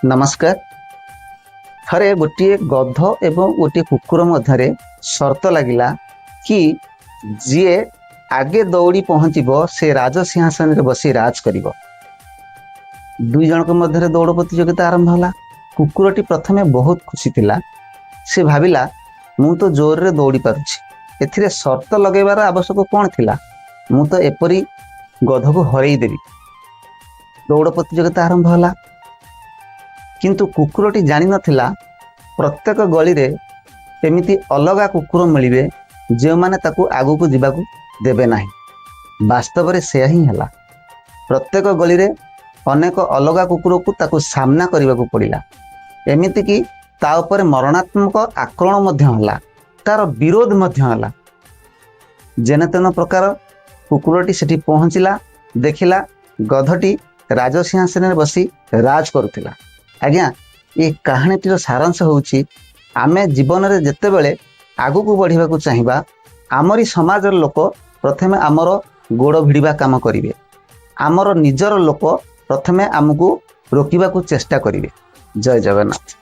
नमस्कार। थरे गोटे गध एवं गोटे कुकुर मध्य सर्त लगिला कि जी आगे दौड़ी पहुँचब से राजसिंहासन में बसी राज कर। दुई जन मध्य दौड़ प्रतियोगिता आरंभ होला। कुकुरटी प्रथमे बहुत खुशी थिला। से भाविला मु तो जोर रे दौड़ी पारुछि, एथिरे सर्त लगेबार आवश्यक कौन थिला? मु तो एपरी गध को हरई देवी। दौड़ प्रतियोगिता आरंभ होला। किंतु कुकुरटी जानि नथिला प्रत्येक गली रे एमिति अलगा कुकुर मिलिबे जे माने ताकू आगू को जीवाकू देबे नाही। वास्तव रे से ही हला। प्रत्येक गली रे अनेक अलगा कुकुर को ताकू सामना करने पड़ा। एमिति कि ता ऊपर मरणात्मक आक्रमण मध्य होला, तार विरोध मध्य होला। जेने तेन प्रकार कुकुरटी सेठी पहुँचला, देखिला गधटी राजसिंहासन में बसी राज करुथिला। आज्ञा ये कहानीटीर सारांश होउछि आमे जीवन रे जेतेबेले आगु को बढ़िबा को चाहिबा, आमरी समाजर लोक प्रथमे आमर गोड़ भिड़िबा काम करिवे। आमर निजर लोक प्रथमे आमको रोकिबा को चेष्टा करिवे। जय जगन्नाथ।